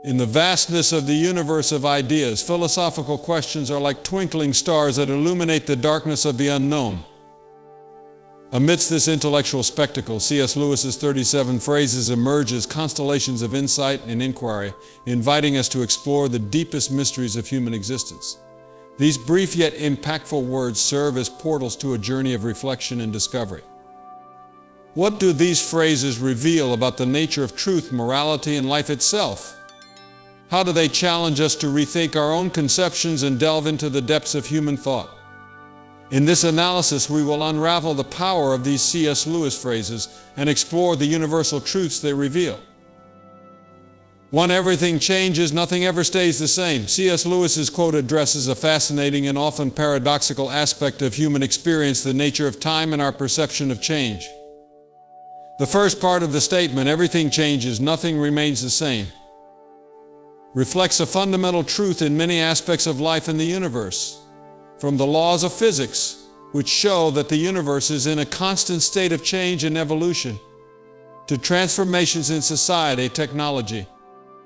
In the vastness of the universe of ideas, philosophical questions are like twinkling stars that illuminate the darkness of the unknown. Amidst this intellectual spectacle, C.S. Lewis's 37 phrases emerge as constellations of insight and inquiry, inviting us to explore the deepest mysteries of human existence. These brief yet impactful words serve as portals to a journey of reflection and discovery. What do these phrases reveal about the nature of truth, morality, and life itself? How do they challenge us to rethink our own conceptions and delve into the depths of human thought? In this analysis, we will unravel the power of these C.S. Lewis phrases and explore the universal truths they reveal. 1. Everything changes, nothing ever stays the same. C.S. Lewis's quote addresses a fascinating and often paradoxical aspect of human experience, the nature of time and our perception of change. The first part of the statement, everything changes, nothing remains the same, reflects a fundamental truth in many aspects of life and the universe. From the laws of physics, which show that the universe is in a constant state of change and evolution, to transformations in society, technology,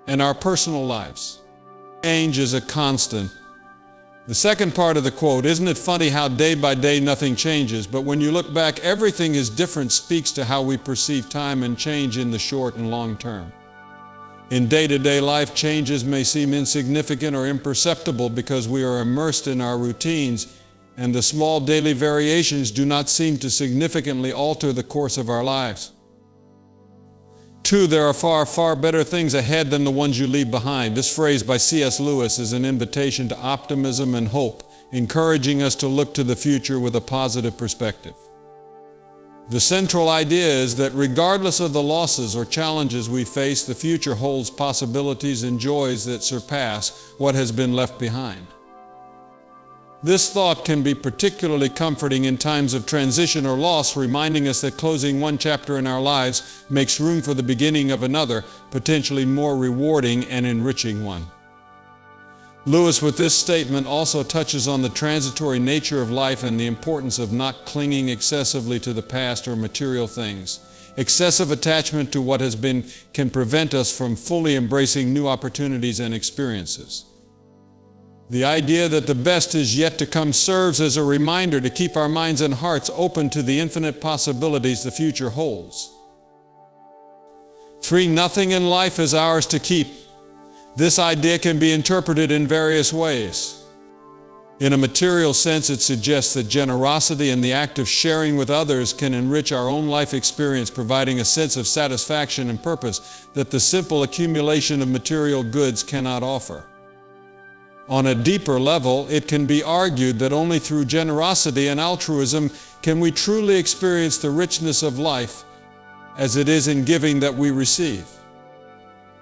and our personal lives. Change is a constant. The second part of the quote, isn't it funny how day by day nothing changes, but when you look back everything is different, speaks to how we perceive time and change in the short and long term. In day-to-day life, changes may seem insignificant or imperceptible because we are immersed in our routines, and the small daily variations do not seem to significantly alter the course of our lives. 2. There are far, far better things ahead than the ones you leave behind. This phrase by C.S. Lewis is an invitation to optimism and hope, encouraging us to look to the future with a positive perspective. The central idea is that regardless of the losses or challenges we face, the future holds possibilities and joys that surpass what has been left behind. This thought can be particularly comforting in times of transition or loss, reminding us that closing one chapter in our lives makes room for the beginning of another, potentially more rewarding and enriching one. Lewis, with this statement, also touches on the transitory nature of life and the importance of not clinging excessively to the past or material things. Excessive attachment to what has been can prevent us from fully embracing new opportunities and experiences. The idea that the best is yet to come serves as a reminder to keep our minds and hearts open to the infinite possibilities the future holds. 3. Nothing in life is ours to keep. This idea can be interpreted in various ways. In a material sense, it suggests that generosity and the act of sharing with others can enrich our own life experience, providing a sense of satisfaction and purpose that the simple accumulation of material goods cannot offer. On a deeper level, it can be argued that only through generosity and altruism can we truly experience the richness of life, as it is in giving that we receive.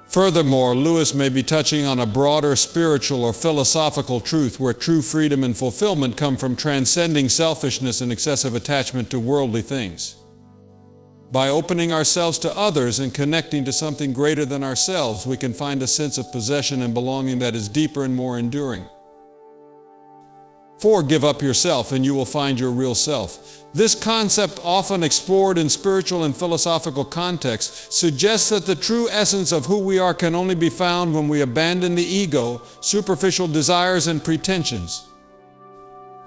Furthermore, Lewis may be touching on a broader spiritual or philosophical truth where true freedom and fulfillment come from transcending selfishness and excessive attachment to worldly things. By opening ourselves to others and connecting to something greater than ourselves, we can find a sense of possession and belonging that is deeper and more enduring. 4. Give up yourself and you will find your real self. This concept, often explored in spiritual and philosophical contexts, suggests that the true essence of who we are can only be found when we abandon the ego, superficial desires, and pretensions.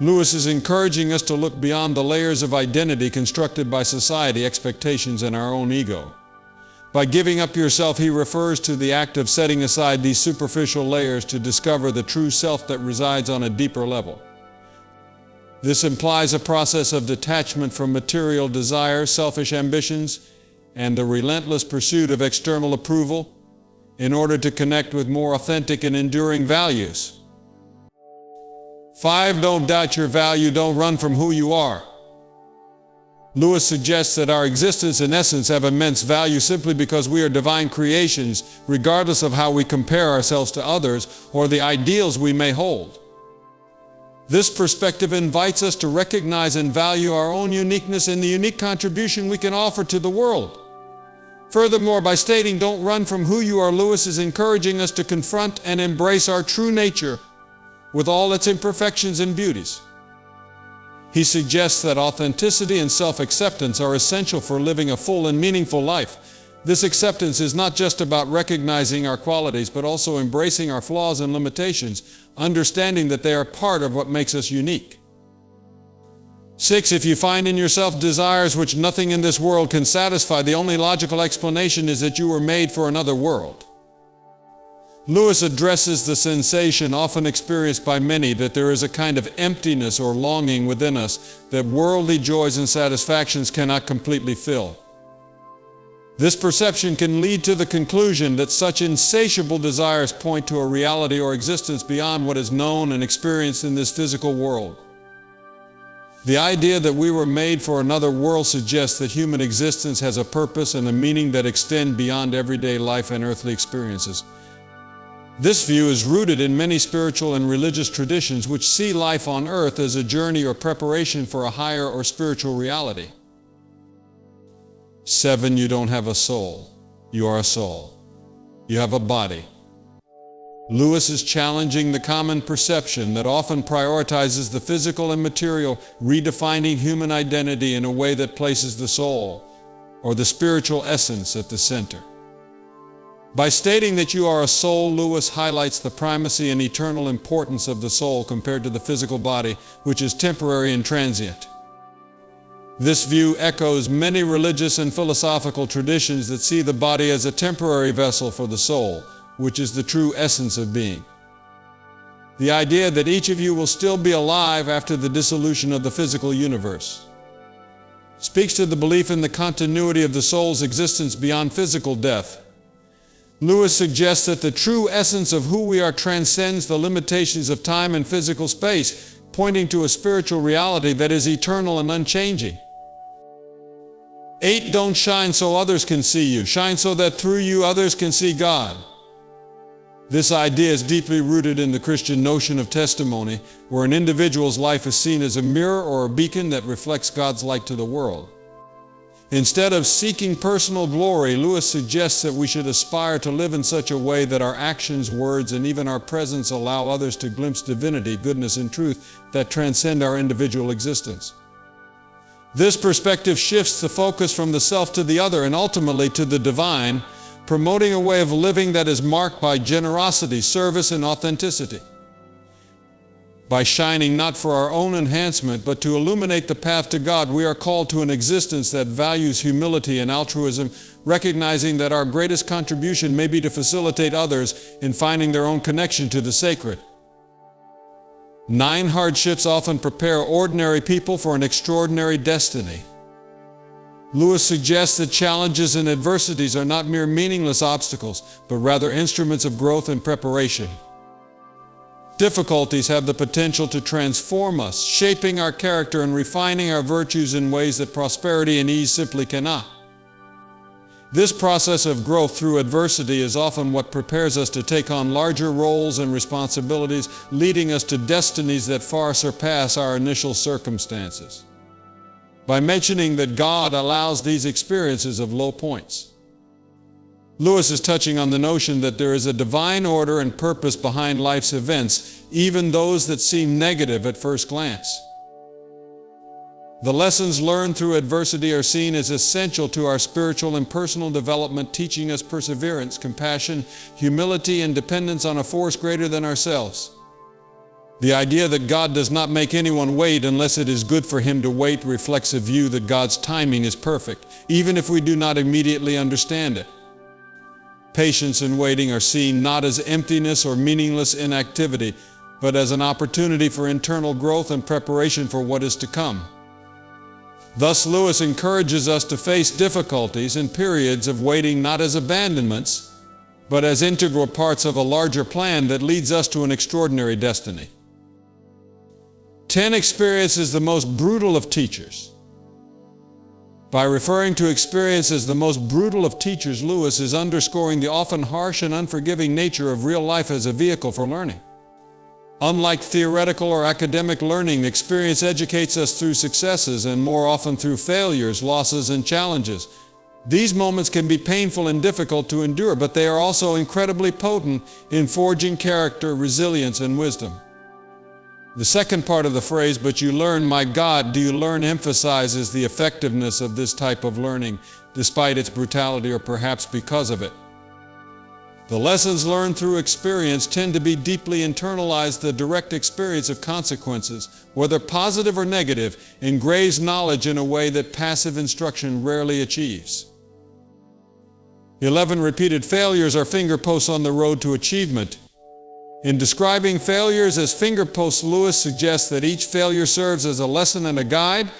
Lewis is encouraging us to look beyond the layers of identity constructed by society, expectations, and our own ego. By giving up yourself, he refers to the act of setting aside these superficial layers to discover the true self that resides on a deeper level. This implies a process of detachment from material desires, selfish ambitions, and the relentless pursuit of external approval in order to connect with more authentic and enduring values. 5. Don't doubt your value, don't run from who you are. Lewis suggests that our existence in essence have immense value simply because we are divine creations, regardless of how we compare ourselves to others or the ideals we may hold. This perspective invites us to recognize and value our own uniqueness and the unique contribution we can offer to the world. Furthermore, by stating "don't run from who you are," Lewis is encouraging us to confront and embrace our true nature with all its imperfections and beauties. He suggests that authenticity and self-acceptance are essential for living a full and meaningful life. This acceptance is not just about recognizing our qualities, but also embracing our flaws and limitations, understanding that they are part of what makes us unique. 6. If you find in yourself desires which nothing in this world can satisfy, the only logical explanation is that you were made for another world. Lewis addresses the sensation often experienced by many that there is a kind of emptiness or longing within us that worldly joys and satisfactions cannot completely fill. This perception can lead to the conclusion that such insatiable desires point to a reality or existence beyond what is known and experienced in this physical world. The idea that we were made for another world suggests that human existence has a purpose and a meaning that extend beyond everyday life and earthly experiences. This view is rooted in many spiritual and religious traditions which see life on earth as a journey or preparation for a higher or spiritual reality. 7. You don't have a soul. You are a soul. You have a body. Lewis is challenging the common perception that often prioritizes the physical and material, redefining human identity in a way that places the soul, or the spiritual essence, at the center. By stating that you are a soul, Lewis highlights the primacy and eternal importance of the soul compared to the physical body, which is temporary and transient. This view echoes many religious and philosophical traditions that see the body as a temporary vessel for the soul, which is the true essence of being. The idea that each of you will still be alive after the dissolution of the physical universe speaks to the belief in the continuity of the soul's existence beyond physical death. Lewis suggests that the true essence of who we are transcends the limitations of time and physical space, pointing to a spiritual reality that is eternal and unchanging. 8. Don't shine so others can see you. Shine so that through you others can see God. This idea is deeply rooted in the Christian notion of testimony, where an individual's life is seen as a mirror or a beacon that reflects God's light to the world. Instead of seeking personal glory, Lewis suggests that we should aspire to live in such a way that our actions, words, and even our presence allow others to glimpse divinity, goodness, and truth that transcend our individual existence. This perspective shifts the focus from the self to the other and ultimately to the divine, promoting a way of living that is marked by generosity, service, and authenticity. By shining not for our own enhancement, but to illuminate the path to God, we are called to an existence that values humility and altruism, recognizing that our greatest contribution may be to facilitate others in finding their own connection to the sacred. 9. Hardships often prepare ordinary people for an extraordinary destiny. Lewis suggests that challenges and adversities are not mere meaningless obstacles, but rather instruments of growth and preparation. Difficulties have the potential to transform us, shaping our character and refining our virtues in ways that prosperity and ease simply cannot. This process of growth through adversity is often what prepares us to take on larger roles and responsibilities, leading us to destinies that far surpass our initial circumstances. By mentioning that God allows these experiences of low points, Lewis is touching on the notion that there is a divine order and purpose behind life's events, even those that seem negative at first glance. The lessons learned through adversity are seen as essential to our spiritual and personal development, teaching us perseverance, compassion, humility, and dependence on a force greater than ourselves. The idea that God does not make anyone wait unless it is good for him to wait reflects a view that God's timing is perfect, even if we do not immediately understand it. Patience and waiting are seen not as emptiness or meaningless inactivity, but as an opportunity for internal growth and preparation for what is to come. Thus, Lewis encourages us to face difficulties and periods of waiting not as abandonments, but as integral parts of a larger plan that leads us to an extraordinary destiny. 10. Experience is the most brutal of teachers. By referring to experience as the most brutal of teachers, Lewis is underscoring the often harsh and unforgiving nature of real life as a vehicle for learning. Unlike theoretical or academic learning, experience educates us through successes and more often through failures, losses, and challenges. These moments can be painful and difficult to endure, but they are also incredibly potent in forging character, resilience, and wisdom. The second part of the phrase, "but you learn, my God, do you learn," emphasizes the effectiveness of this type of learning, despite its brutality or perhaps because of it. The lessons learned through experience tend to be deeply internalized. The direct experience of consequences, whether positive or negative, engraves knowledge in a way that passive instruction rarely achieves. 11. Repeated failures are fingerposts on the road to achievement. In describing failures as fingerposts, Lewis suggests that each failure serves as a lesson and a guide,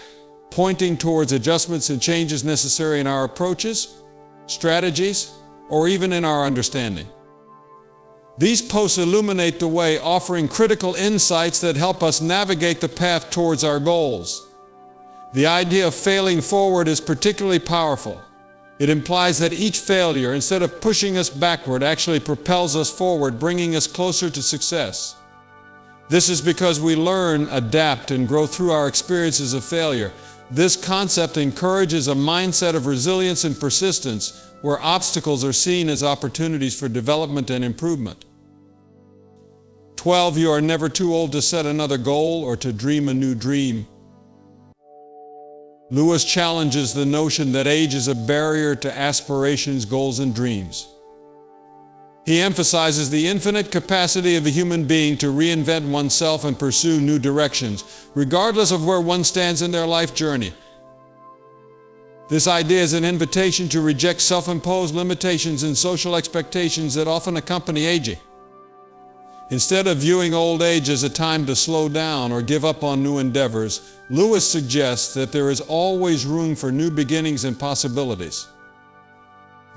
pointing towards adjustments and changes necessary in our approaches, strategies, or even in our understanding. These posts illuminate the way, offering critical insights that help us navigate the path towards our goals. The idea of failing forward is particularly powerful. It implies that each failure, instead of pushing us backward, actually propels us forward, bringing us closer to success. This is because we learn, adapt, and grow through our experiences of failure. This concept encourages a mindset of resilience and persistence, where obstacles are seen as opportunities for development and improvement. 12. You are never too old to set another goal or to dream a new dream. Lewis challenges the notion that age is a barrier to aspirations, goals, and dreams. He emphasizes the infinite capacity of a human being to reinvent oneself and pursue new directions, regardless of where one stands in their life journey. This idea is an invitation to reject self-imposed limitations and social expectations that often accompany aging. Instead of viewing old age as a time to slow down or give up on new endeavors, Lewis suggests that there is always room for new beginnings and possibilities.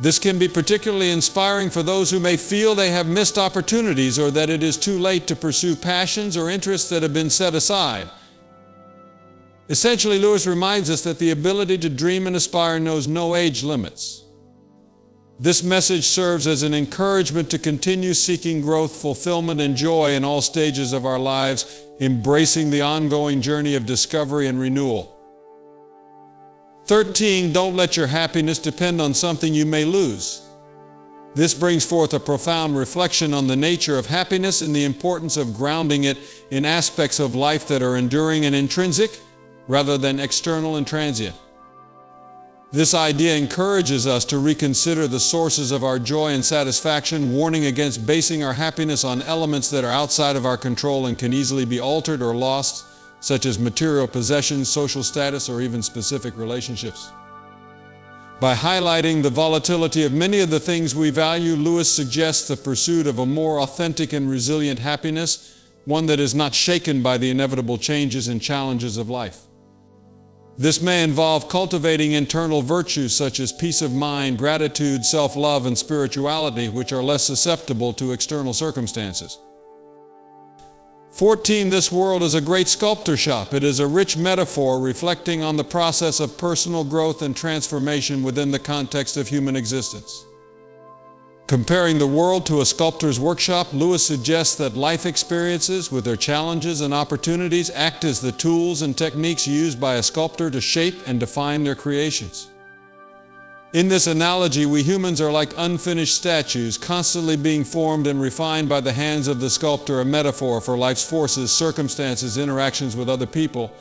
This can be particularly inspiring for those who may feel they have missed opportunities or that it is too late to pursue passions or interests that have been set aside. Essentially, Lewis reminds us that the ability to dream and aspire knows no age limits. This message serves as an encouragement to continue seeking growth, fulfillment, and joy in all stages of our lives, embracing the ongoing journey of discovery and renewal. 13. Don't let your happiness depend on something you may lose. This brings forth a profound reflection on the nature of happiness and the importance of grounding it in aspects of life that are enduring and intrinsic, rather than external and transient. This idea encourages us to reconsider the sources of our joy and satisfaction, warning against basing our happiness on elements that are outside of our control and can easily be altered or lost, such as material possessions, social status, or even specific relationships. By highlighting the volatility of many of the things we value, Lewis suggests the pursuit of a more authentic and resilient happiness, one that is not shaken by the inevitable changes and challenges of life. This may involve cultivating internal virtues such as peace of mind, gratitude, self-love, and spirituality, which are less susceptible to external circumstances. 14. This world is a great sculptor shop. It is a rich metaphor reflecting on the process of personal growth and transformation within the context of human existence. Comparing the world to a sculptor's workshop, Lewis suggests that life experiences, with their challenges and opportunities, act as the tools and techniques used by a sculptor to shape and define their creations. In this analogy, we humans are like unfinished statues, constantly being formed and refined by the hands of the sculptor, a metaphor for life's forces, circumstances, interactions with other people,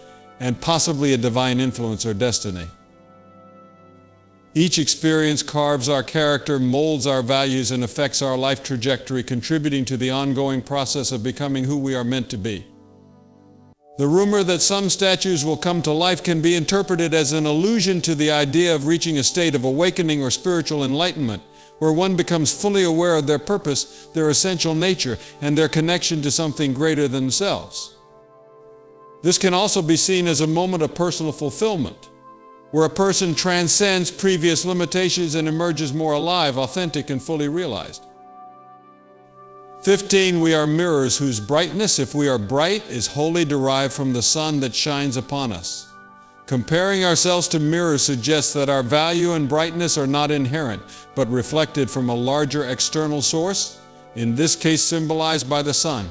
and possibly a divine influence or destiny. Each experience carves our character, molds our values, and affects our life trajectory, contributing to the ongoing process of becoming who we are meant to be. The rumor that some statues will come to life can be interpreted as an allusion to the idea of reaching a state of awakening or spiritual enlightenment, where one becomes fully aware of their purpose, their essential nature, and their connection to something greater than themselves. This can also be seen as a moment of personal fulfillment, where a person transcends previous limitations and emerges more alive, authentic, and fully realized. 15. We are mirrors whose brightness, if we are bright, is wholly derived from the sun that shines upon us. Comparing ourselves to mirrors suggests that our value and brightness are not inherent, but reflected from a larger external source, in this case symbolized by the sun.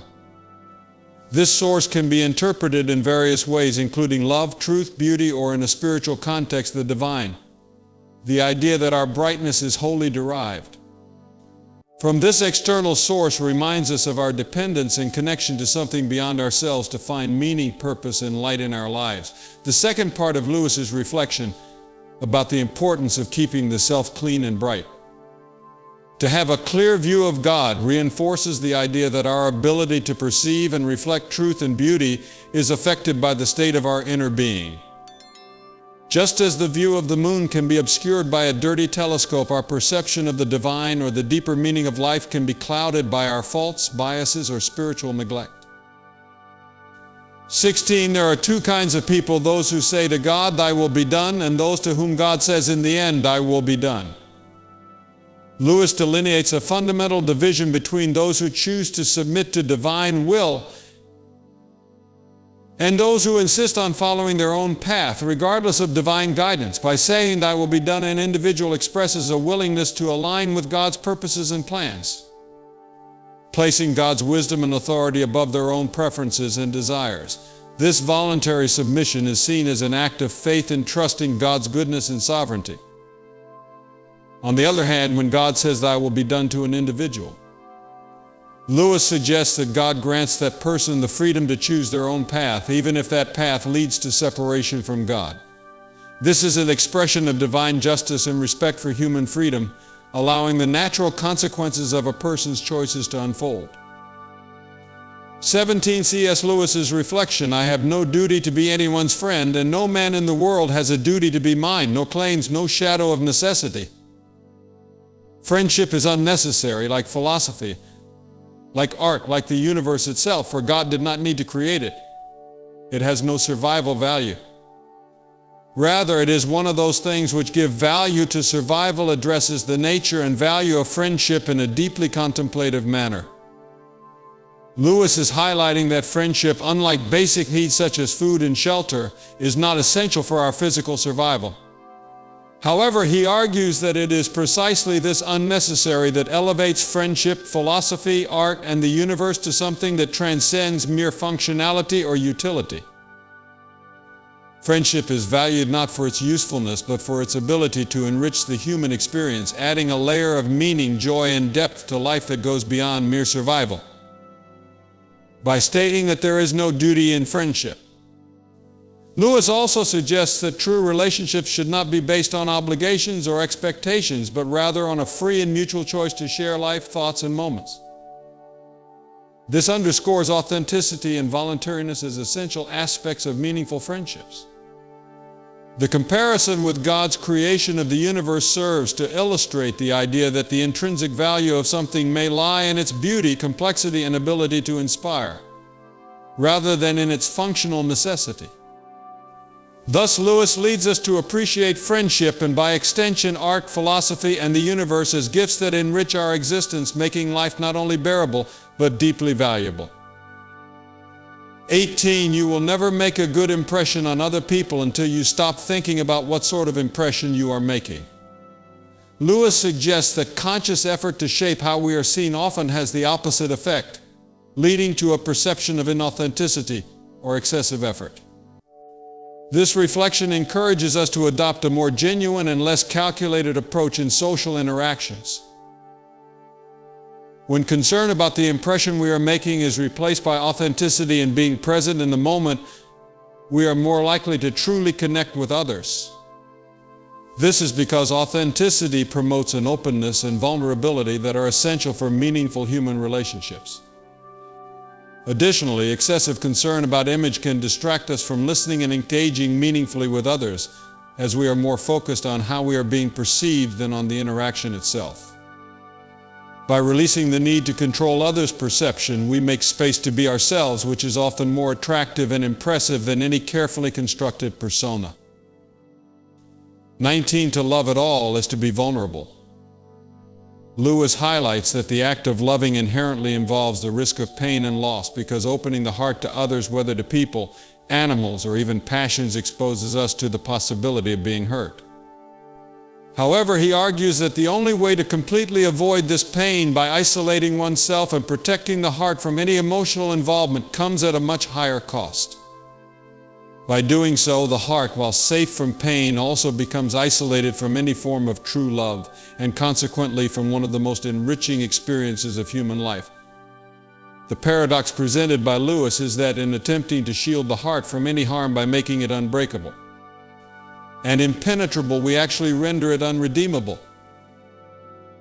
This source can be interpreted in various ways, including love, truth, beauty, or in a spiritual context, the divine. The idea that our brightness is wholly derived. From this external source reminds us of our dependence and connection to something beyond ourselves to find meaning, purpose, and light in our lives. The second part of Lewis's reflection about the importance of keeping the self clean and bright. To have a clear view of God reinforces the idea that our ability to perceive and reflect truth and beauty is affected by the state of our inner being. Just as the view of the moon can be obscured by a dirty telescope, our perception of the divine or the deeper meaning of life can be clouded by our faults, biases, or spiritual neglect. 16. There are two kinds of people: those who say to God, "Thy will be done," and those to whom God says in the end, "Thy will be done." Lewis delineates a fundamental division between those who choose to submit to divine will and those who insist on following their own path, regardless of divine guidance. By saying "Thy will be done," an individual expresses a willingness to align with God's purposes and plans, placing God's wisdom and authority above their own preferences and desires. This voluntary submission is seen as an act of faith in trusting God's goodness and sovereignty. On the other hand, when God says "Thy will be done" to an individual, Lewis suggests that God grants that person the freedom to choose their own path, even if that path leads to separation from God. This is an expression of divine justice and respect for human freedom, allowing the natural consequences of a person's choices to unfold. 17. C.S. Lewis's reflection: I have no duty to be anyone's friend, and no man in the world has a duty to be mine. No claims, no shadow of necessity. Friendship is unnecessary, like philosophy, like art, like the universe itself, for God did not need to create it. It has no survival value. Rather, it is one of those things which give value to survival, addresses the nature and value of friendship in a deeply contemplative manner. Lewis is highlighting that friendship, unlike basic needs such as food and shelter, is not essential for our physical survival. However, he argues that it is precisely this unnecessary that elevates friendship, philosophy, art, and the universe to something that transcends mere functionality or utility. Friendship is valued not for its usefulness, but for its ability to enrich the human experience, adding a layer of meaning, joy, and depth to life that goes beyond mere survival. By stating that there is no duty in friendship, Lewis also suggests that true relationships should not be based on obligations or expectations, but rather on a free and mutual choice to share life, thoughts, and moments. This underscores authenticity and voluntariness as essential aspects of meaningful friendships. The comparison with God's creation of the universe serves to illustrate the idea that the intrinsic value of something may lie in its beauty, complexity, and ability to inspire, rather than in its functional necessity. Thus, Lewis leads us to appreciate friendship and, by extension, art, philosophy, and the universe as gifts that enrich our existence, making life not only bearable, but deeply valuable. 18. You will never make a good impression on other people until you stop thinking about what sort of impression you are making. Lewis suggests that conscious effort to shape how we are seen often has the opposite effect, leading to a perception of inauthenticity or excessive effort. This reflection encourages us to adopt a more genuine and less calculated approach in social interactions. When concern about the impression we are making is replaced by authenticity and being present in the moment, we are more likely to truly connect with others. This is because authenticity promotes an openness and vulnerability that are essential for meaningful human relationships. Additionally, excessive concern about image can distract us from listening and engaging meaningfully with others, as we are more focused on how we are being perceived than on the interaction itself. By releasing the need to control others' perception, we make space to be ourselves, which is often more attractive and impressive than any carefully constructed persona. 19. To love at all is to be vulnerable. Lewis highlights that the act of loving inherently involves the risk of pain and loss, because opening the heart to others, whether to people, animals, or even passions, exposes us to the possibility of being hurt. However, he argues that the only way to completely avoid this pain by isolating oneself and protecting the heart from any emotional involvement comes at a much higher cost. By doing so, the heart, while safe from pain, also becomes isolated from any form of true love, and consequently from one of the most enriching experiences of human life. The paradox presented by Lewis is that in attempting to shield the heart from any harm by making it unbreakable and impenetrable, we actually render it unredeemable.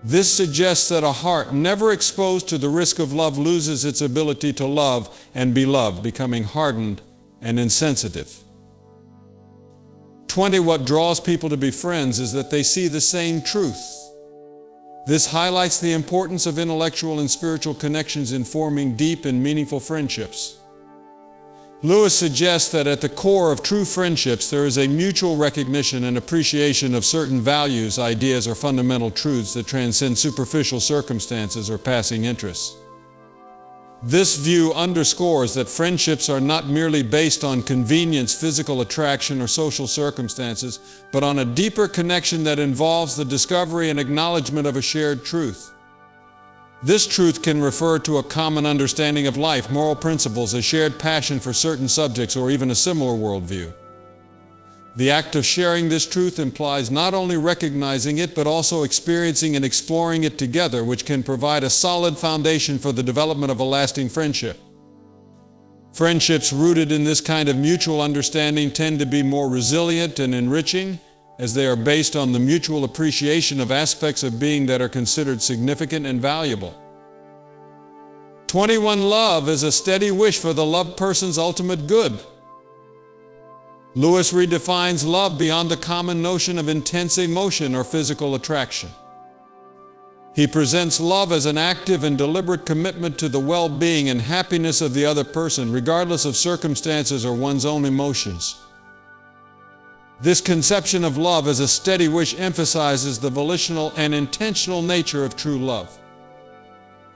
This suggests that a heart never exposed to the risk of love loses its ability to love and be loved, becoming hardened and insensitive. 20. What draws people to be friends is that they see the same truth. This highlights the importance of intellectual and spiritual connections in forming deep and meaningful friendships. Lewis suggests that at the core of true friendships there is a mutual recognition and appreciation of certain values, ideas, or fundamental truths that transcend superficial circumstances or passing interests. This view underscores that friendships are not merely based on convenience, physical attraction, or social circumstances, but on a deeper connection that involves the discovery and acknowledgement of a shared truth. This truth can refer to a common understanding of life, moral principles, a shared passion for certain subjects, or even a similar worldview. The act of sharing this truth implies not only recognizing it, but also experiencing and exploring it together, which can provide a solid foundation for the development of a lasting friendship. Friendships rooted in this kind of mutual understanding tend to be more resilient and enriching, as they are based on the mutual appreciation of aspects of being that are considered significant and valuable. 21. Love is a steady wish for the loved person's ultimate good. Lewis redefines love beyond the common notion of intense emotion or physical attraction. He presents love as an active and deliberate commitment to the well-being and happiness of the other person, regardless of circumstances or one's own emotions. This conception of love as a steady wish emphasizes the volitional and intentional nature of true love.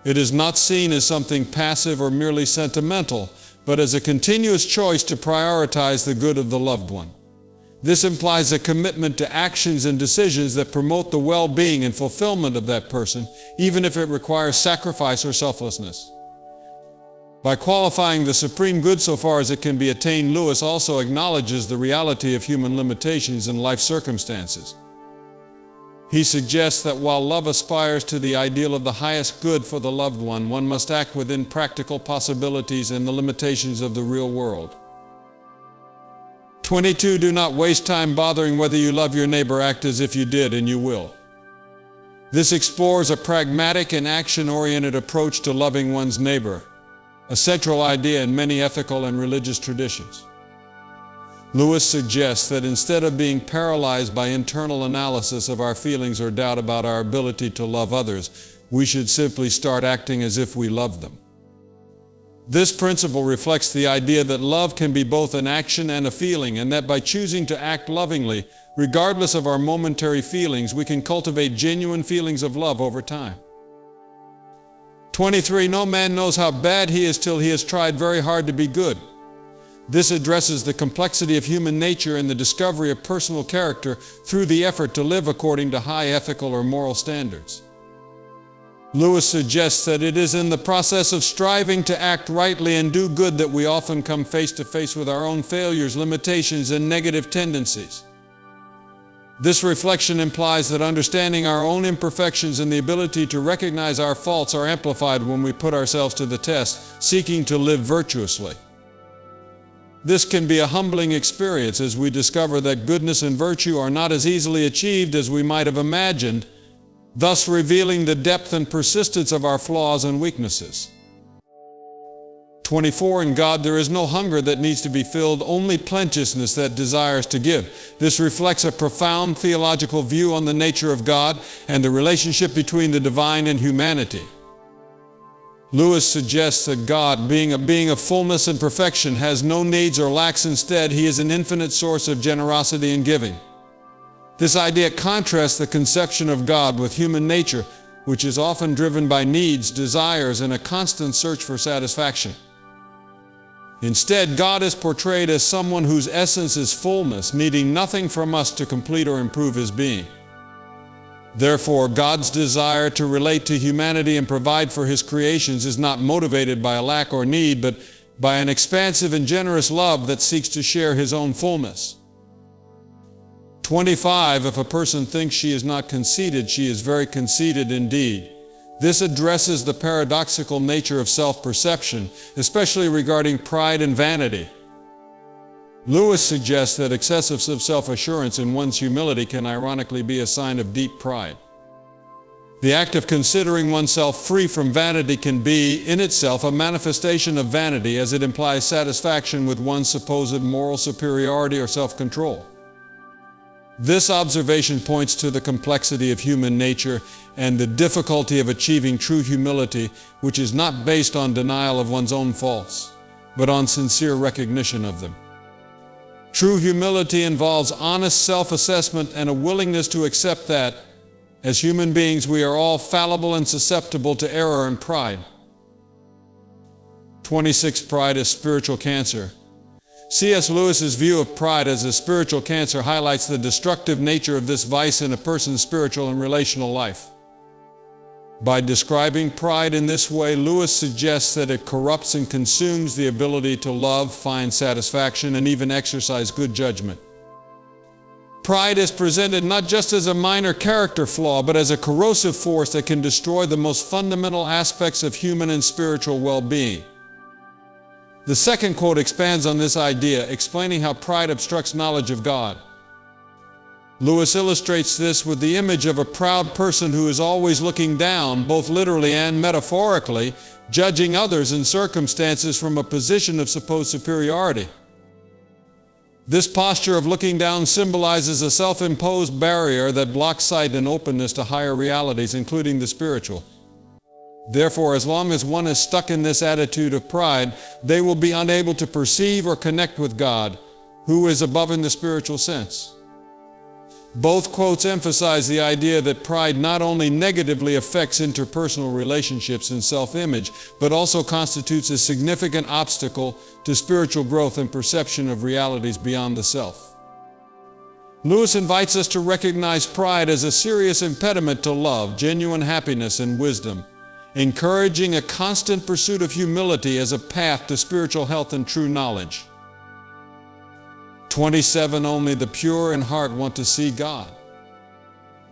It is not seen as something passive or merely sentimental, but as a continuous choice to prioritize the good of the loved one. This implies a commitment to actions and decisions that promote the well-being and fulfillment of that person, even if it requires sacrifice or selflessness. By qualifying the supreme good so far as it can be attained, Lewis also acknowledges the reality of human limitations and life circumstances. He suggests that while love aspires to the ideal of the highest good for the loved one, one must act within practical possibilities and the limitations of the real world. 22. Do not waste time bothering whether you love your neighbor. Act as if you did, and you will. This explores a pragmatic and action-oriented approach to loving one's neighbor, a central idea in many ethical and religious traditions. Lewis suggests that instead of being paralyzed by internal analysis of our feelings or doubt about our ability to love others, we should simply start acting as if we love them. This principle reflects the idea that love can be both an action and a feeling, and that by choosing to act lovingly, regardless of our momentary feelings, we can cultivate genuine feelings of love over time. 23. No man knows how bad he is till he has tried very hard to be good. This addresses the complexity of human nature and the discovery of personal character through the effort to live according to high ethical or moral standards. Lewis suggests that it is in the process of striving to act rightly and do good that we often come face to face with our own failures, limitations, and negative tendencies. This reflection implies that understanding our own imperfections and the ability to recognize our faults are amplified when we put ourselves to the test, seeking to live virtuously. This can be a humbling experience as we discover that goodness and virtue are not as easily achieved as we might have imagined, thus revealing the depth and persistence of our flaws and weaknesses. 24. In God there is no hunger that needs to be filled, only plenteousness that desires to give. This reflects a profound theological view on the nature of God and the relationship between the divine and humanity. Lewis suggests that God, being a being of fullness and perfection, has no needs or lacks. Instead, he is an infinite source of generosity and giving. This idea contrasts the conception of God with human nature, which is often driven by needs, desires, and a constant search for satisfaction. Instead, God is portrayed as someone whose essence is fullness, needing nothing from us to complete or improve his being. Therefore, God's desire to relate to humanity and provide for his creations is not motivated by a lack or need, but by an expansive and generous love that seeks to share his own fullness. 25. If a person thinks she is not conceited, she is very conceited indeed. This addresses the paradoxical nature of self-perception, especially regarding pride and vanity. Lewis suggests that excessive self-assurance in one's humility can ironically be a sign of deep pride. The act of considering oneself free from vanity can be, in itself, a manifestation of vanity, as it implies satisfaction with one's supposed moral superiority or self-control. This observation points to the complexity of human nature and the difficulty of achieving true humility, which is not based on denial of one's own faults, but on sincere recognition of them. True humility involves honest self-assessment and a willingness to accept that, as human beings, we are all fallible and susceptible to error and pride. 26. Pride is spiritual cancer. C.S. Lewis's view of pride as a spiritual cancer highlights the destructive nature of this vice in a person's spiritual and relational life. By describing pride in this way, Lewis suggests that it corrupts and consumes the ability to love, find satisfaction, and even exercise good judgment. Pride is presented not just as a minor character flaw, but as a corrosive force that can destroy the most fundamental aspects of human and spiritual well-being. The second quote expands on this idea, explaining how pride obstructs knowledge of God. Lewis illustrates this with the image of a proud person who is always looking down, both literally and metaphorically, judging others and circumstances from a position of supposed superiority. This posture of looking down symbolizes a self-imposed barrier that blocks sight and openness to higher realities, including the spiritual. Therefore, as long as one is stuck in this attitude of pride, they will be unable to perceive or connect with God, who is above in the spiritual sense. Both quotes emphasize the idea that pride not only negatively affects interpersonal relationships and self-image, but also constitutes a significant obstacle to spiritual growth and perception of realities beyond the self. Lewis invites us to recognize pride as a serious impediment to love, genuine happiness, and wisdom, encouraging a constant pursuit of humility as a path to spiritual health and true knowledge. 27. Only the pure in heart want to see God.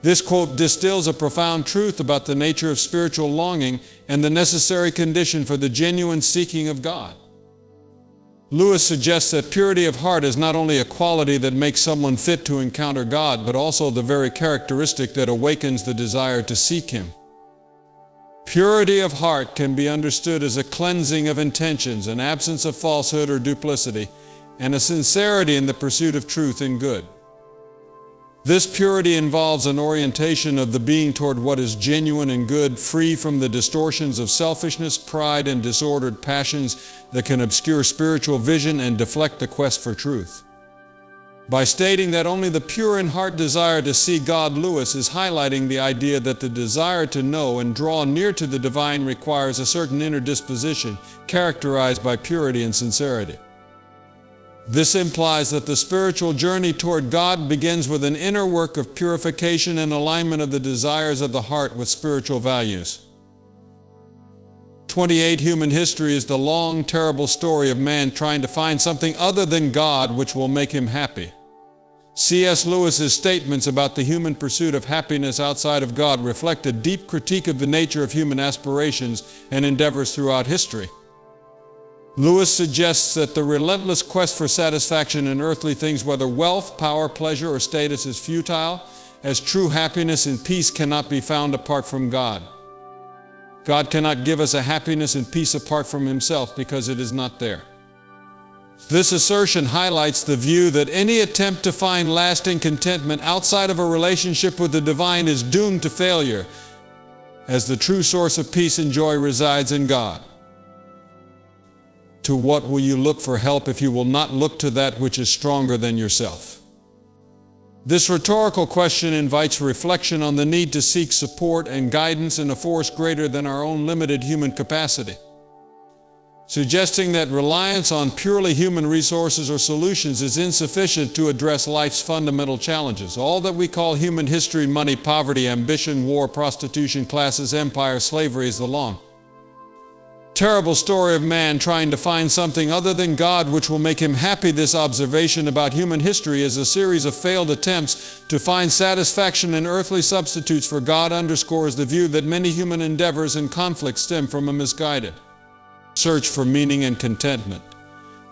This quote distills a profound truth about the nature of spiritual longing and the necessary condition for the genuine seeking of God. Lewis suggests that purity of heart is not only a quality that makes someone fit to encounter God, but also the very characteristic that awakens the desire to seek Him. Purity of heart can be understood as a cleansing of intentions, an absence of falsehood or duplicity, and a sincerity in the pursuit of truth and good. This purity involves an orientation of the being toward what is genuine and good, free from the distortions of selfishness, pride, and disordered passions that can obscure spiritual vision and deflect the quest for truth. By stating that only the pure in heart desire to see God, Lewis is highlighting the idea that the desire to know and draw near to the divine requires a certain inner disposition characterized by purity and sincerity. This implies that the spiritual journey toward God begins with an inner work of purification and alignment of the desires of the heart with spiritual values. 28. Human history is the long, terrible story of man trying to find something other than God which will make him happy. C.S. Lewis's statements about the human pursuit of happiness outside of God reflect a deep critique of the nature of human aspirations and endeavors throughout history. Lewis suggests that the relentless quest for satisfaction in earthly things, whether wealth, power, pleasure, or status, is futile, as true happiness and peace cannot be found apart from God. God cannot give us a happiness and peace apart from Himself because it is not there. This assertion highlights the view that any attempt to find lasting contentment outside of a relationship with the divine is doomed to failure, as the true source of peace and joy resides in God. To what will you look for help if you will not look to that which is stronger than yourself? This rhetorical question invites reflection on the need to seek support and guidance in a force greater than our own limited human capacity, suggesting that reliance on purely human resources or solutions is insufficient to address life's fundamental challenges. All that we call human history, money, poverty, ambition, war, prostitution, classes, empire, slavery, is the long terrible story of man trying to find something other than God which will make him happy. This observation about human history as a series of failed attempts to find satisfaction in earthly substitutes for God underscores the view that many human endeavors and conflicts stem from a misguided search for meaning and contentment.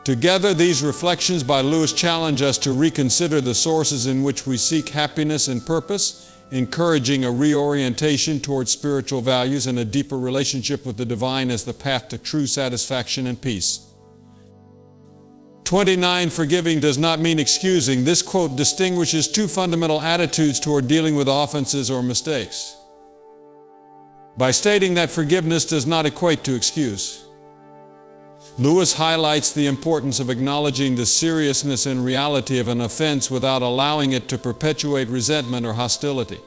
Together, these reflections by Lewis challenge us to reconsider the sources in which we seek happiness and purpose, encouraging a reorientation towards spiritual values and a deeper relationship with the divine as the path to true satisfaction and peace. 29. Forgiving does not mean excusing. This quote distinguishes two fundamental attitudes toward dealing with offenses or mistakes. By stating that forgiveness does not equate to excuse, Lewis highlights the importance of acknowledging the seriousness and reality of an offense without allowing it to perpetuate resentment or hostility.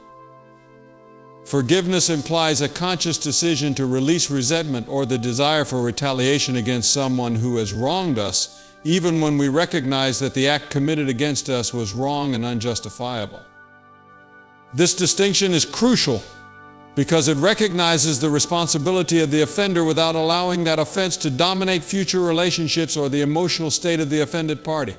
Forgiveness implies a conscious decision to release resentment or the desire for retaliation against someone who has wronged us, even when we recognize that the act committed against us was wrong and unjustifiable. This distinction is crucial because it recognizes the responsibility of the offender without allowing that offense to dominate future relationships or the emotional state of the offended party.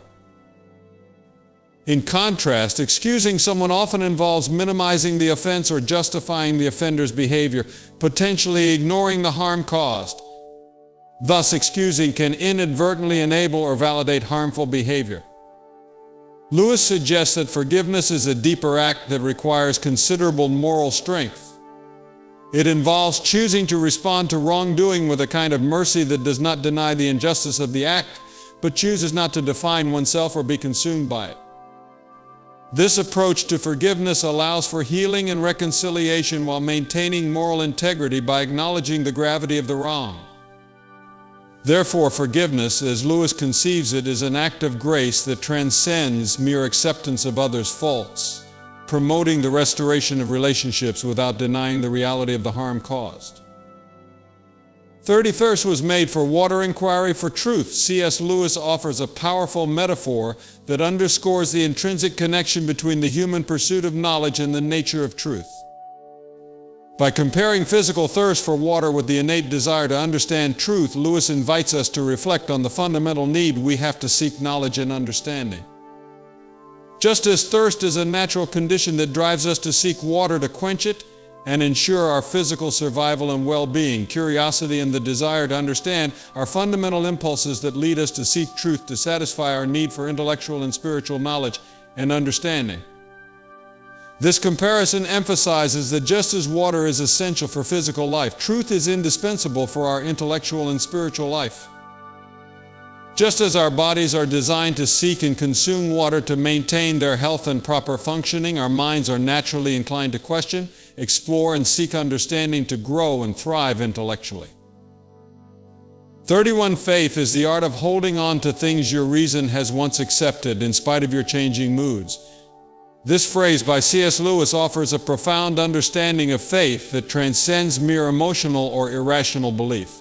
In contrast, excusing someone often involves minimizing the offense or justifying the offender's behavior, potentially ignoring the harm caused. Thus, excusing can inadvertently enable or validate harmful behavior. Lewis suggests that forgiveness is a deeper act that requires considerable moral strength. It involves choosing to respond to wrongdoing with a kind of mercy that does not deny the injustice of the act, but chooses not to define oneself or be consumed by it. This approach to forgiveness allows for healing and reconciliation while maintaining moral integrity by acknowledging the gravity of the wrong. Therefore, forgiveness, as Lewis conceives it, is an act of grace that transcends mere acceptance of others' faults, promoting the restoration of relationships without denying the reality of the harm caused. 30. Thirst was made for water, inquiry for truth. C.S. Lewis offers a powerful metaphor that underscores the intrinsic connection between the human pursuit of knowledge and the nature of truth. By comparing physical thirst for water with the innate desire to understand truth, Lewis invites us to reflect on the fundamental need we have to seek knowledge and understanding. Just as thirst is a natural condition that drives us to seek water to quench it and ensure our physical survival and well-being, curiosity and the desire to understand are fundamental impulses that lead us to seek truth to satisfy our need for intellectual and spiritual knowledge and understanding. This comparison emphasizes that just as water is essential for physical life, truth is indispensable for our intellectual and spiritual life. Just as our bodies are designed to seek and consume water to maintain their health and proper functioning, our minds are naturally inclined to question, explore, and seek understanding to grow and thrive intellectually. 31. Faith is the art of holding on to things your reason has once accepted in spite of your changing moods. This phrase by C.S. Lewis offers a profound understanding of faith that transcends mere emotional or irrational belief.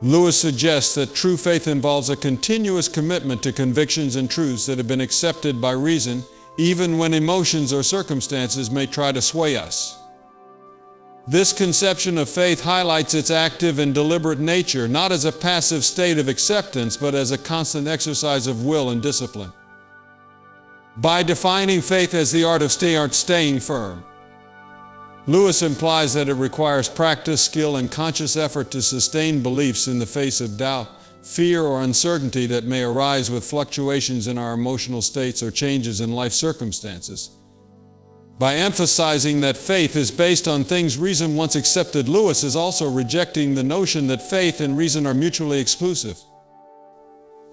Lewis suggests that true faith involves a continuous commitment to convictions and truths that have been accepted by reason, even when emotions or circumstances may try to sway us. This conception of faith highlights its active and deliberate nature, not as a passive state of acceptance, but as a constant exercise of will and discipline. By defining faith as the art of staying firm, Lewis implies that it requires practice, skill, and conscious effort to sustain beliefs in the face of doubt, fear, or uncertainty that may arise with fluctuations in our emotional states or changes in life circumstances. By emphasizing that faith is based on things reason once accepted, Lewis is also rejecting the notion that faith and reason are mutually exclusive.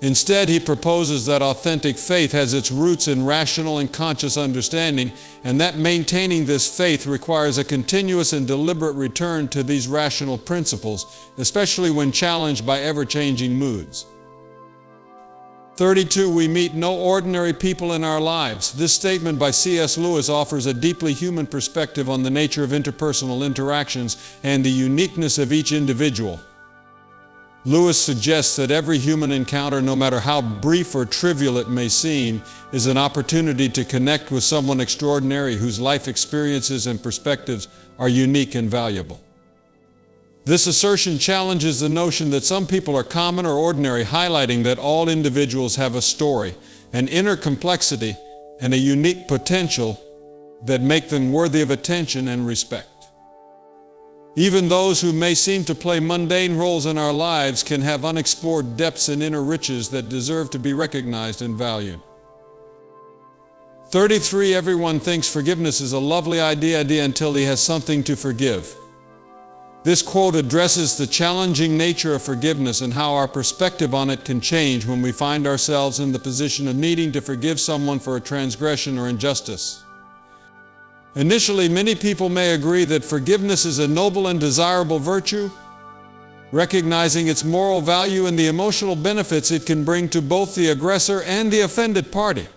Instead, he proposes that authentic faith has its roots in rational and conscious understanding, and that maintaining this faith requires a continuous and deliberate return to these rational principles, especially when challenged by ever-changing moods. 32. We meet no ordinary people in our lives. This statement by C.S. Lewis offers a deeply human perspective on the nature of interpersonal interactions and the uniqueness of each individual. Lewis suggests that every human encounter, no matter how brief or trivial it may seem, is an opportunity to connect with someone extraordinary whose life experiences and perspectives are unique and valuable. This assertion challenges the notion that some people are common or ordinary, highlighting that all individuals have a story, an inner complexity, and a unique potential that make them worthy of attention and respect. Even those who may seem to play mundane roles in our lives can have unexplored depths and inner riches that deserve to be recognized and valued. 33. Everyone thinks forgiveness is a lovely idea until he has something to forgive. This quote addresses the challenging nature of forgiveness and how our perspective on it can change when we find ourselves in the position of needing to forgive someone for a transgression or injustice. Initially, many people may agree that forgiveness is a noble and desirable virtue, recognizing its moral value and the emotional benefits it can bring to both the aggressor and the offended party.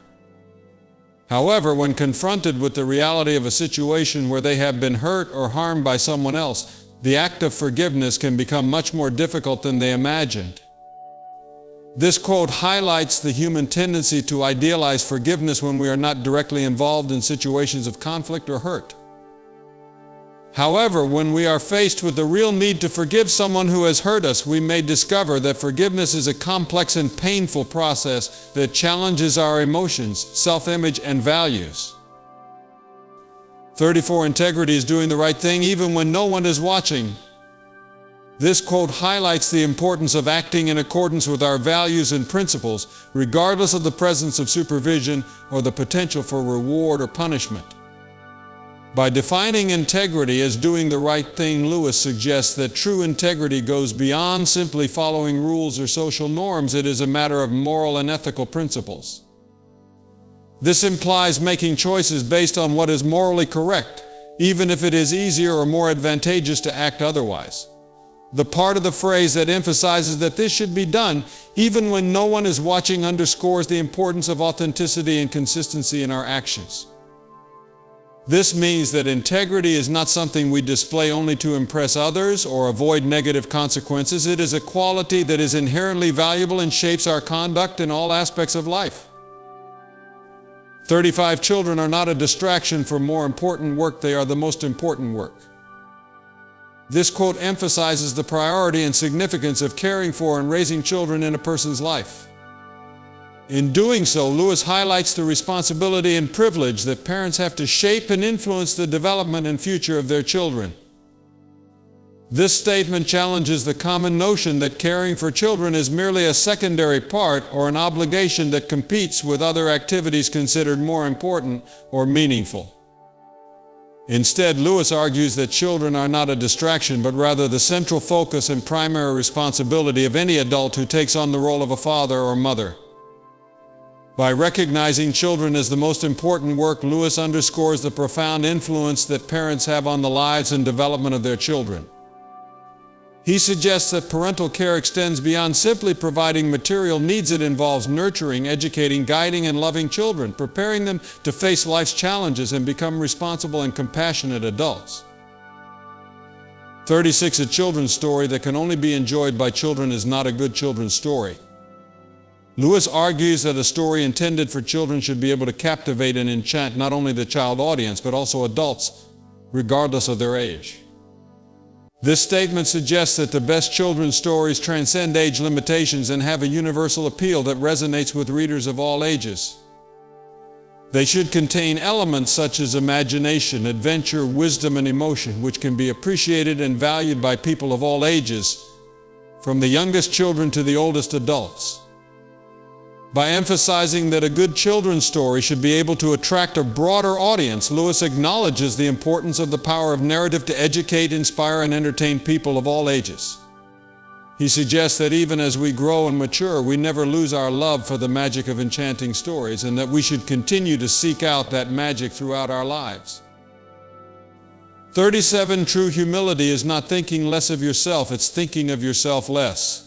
However, when confronted with the reality of a situation where they have been hurt or harmed by someone else, the act of forgiveness can become much more difficult than they imagined. This quote highlights the human tendency to idealize forgiveness when we are not directly involved in situations of conflict or hurt. However, when we are faced with the real need to forgive someone who has hurt us, we may discover that forgiveness is a complex and painful process that challenges our emotions, self-image, and values. 34. Integrity is doing the right thing even when no one is watching. This quote highlights the importance of acting in accordance with our values and principles, regardless of the presence of supervision or the potential for reward or punishment. By defining integrity as doing the right thing, Lewis suggests that true integrity goes beyond simply following rules or social norms. It is a matter of moral and ethical principles. This implies making choices based on what is morally correct, even if it is easier or more advantageous to act otherwise. The part of the phrase that emphasizes that this should be done even when no one is watching underscores the importance of authenticity and consistency in our actions. This means that integrity is not something we display only to impress others or avoid negative consequences. It is a quality that is inherently valuable and shapes our conduct in all aspects of life. 35. Children are not a distraction for more important work, they are the most important work. This quote emphasizes the priority and significance of caring for and raising children in a person's life. In doing so, Lewis highlights the responsibility and privilege that parents have to shape and influence the development and future of their children. This statement challenges the common notion that caring for children is merely a secondary part or an obligation that competes with other activities considered more important or meaningful. Instead, Lewis argues that children are not a distraction, but rather the central focus and primary responsibility of any adult who takes on the role of a father or mother. By recognizing children as the most important work, Lewis underscores the profound influence that parents have on the lives and development of their children. He suggests that parental care extends beyond simply providing material needs. It involves nurturing, educating, guiding, and loving children, preparing them to face life's challenges and become responsible and compassionate adults. 36. A children's story that can only be enjoyed by children is not a good children's story. Lewis argues that a story intended for children should be able to captivate and enchant not only the child audience, but also adults, regardless of their age. This statement suggests that the best children's stories transcend age limitations and have a universal appeal that resonates with readers of all ages. They should contain elements such as imagination, adventure, wisdom, and emotion, which can be appreciated and valued by people of all ages, from the youngest children to the oldest adults. By emphasizing that a good children's story should be able to attract a broader audience, Lewis acknowledges the importance of the power of narrative to educate, inspire, and entertain people of all ages. He suggests that even as we grow and mature, we never lose our love for the magic of enchanting stories, and that we should continue to seek out that magic throughout our lives. 37. True humility is not thinking less of yourself, it's thinking of yourself less.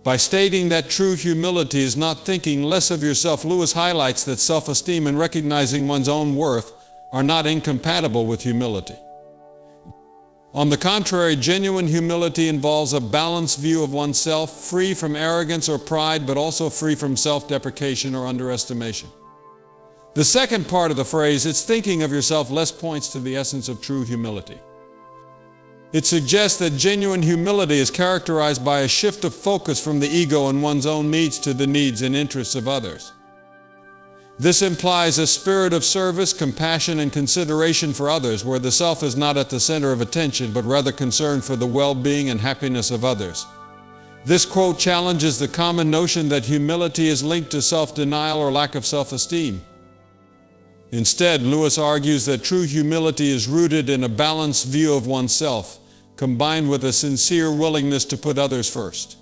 By stating that true humility is not thinking less of yourself, Lewis highlights that self-esteem and recognizing one's own worth are not incompatible with humility. On the contrary, genuine humility involves a balanced view of oneself, free from arrogance or pride, but also free from self-deprecation or underestimation. The second part of the phrase, "it's thinking of yourself less," points to the essence of true humility. It suggests that genuine humility is characterized by a shift of focus from the ego and one's own needs to the needs and interests of others. This implies a spirit of service, compassion, and consideration for others, where the self is not at the center of attention, but rather concerned for the well-being and happiness of others. This quote challenges the common notion that humility is linked to self-denial or lack of self-esteem. Instead, Lewis argues that true humility is rooted in a balanced view of oneself, combined with a sincere willingness to put others first.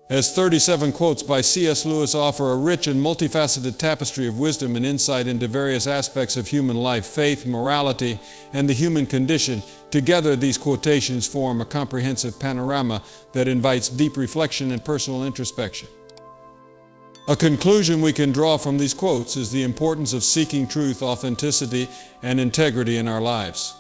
As 37 quotes by C.S. Lewis offer a rich and multifaceted tapestry of wisdom and insight into various aspects of human life, faith, morality, and the human condition, together these quotations form a comprehensive panorama that invites deep reflection and personal introspection. A conclusion we can draw from these quotes is the importance of seeking truth, authenticity, and integrity in our lives.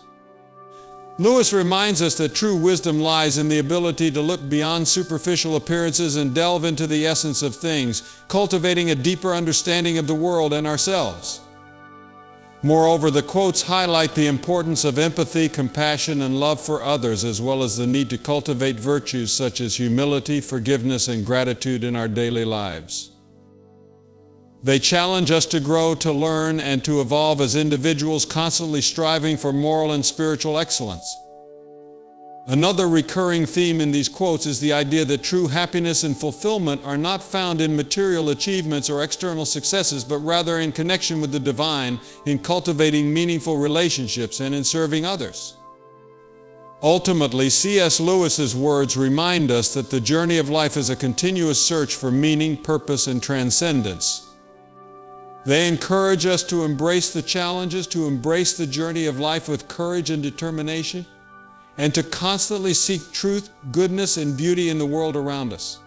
Lewis reminds us that true wisdom lies in the ability to look beyond superficial appearances and delve into the essence of things, cultivating a deeper understanding of the world and ourselves. Moreover, the quotes highlight the importance of empathy, compassion, and love for others, as well as the need to cultivate virtues such as humility, forgiveness, and gratitude in our daily lives. They challenge us to grow, to learn, and to evolve as individuals, constantly striving for moral and spiritual excellence. Another recurring theme in these quotes is the idea that true happiness and fulfillment are not found in material achievements or external successes, but rather in connection with the divine, in cultivating meaningful relationships, and in serving others. Ultimately, C.S. Lewis's words remind us that the journey of life is a continuous search for meaning, purpose, and transcendence. They encourage us to embrace the challenges, to embrace the journey of life with courage and determination, and to constantly seek truth, goodness, and beauty in the world around us.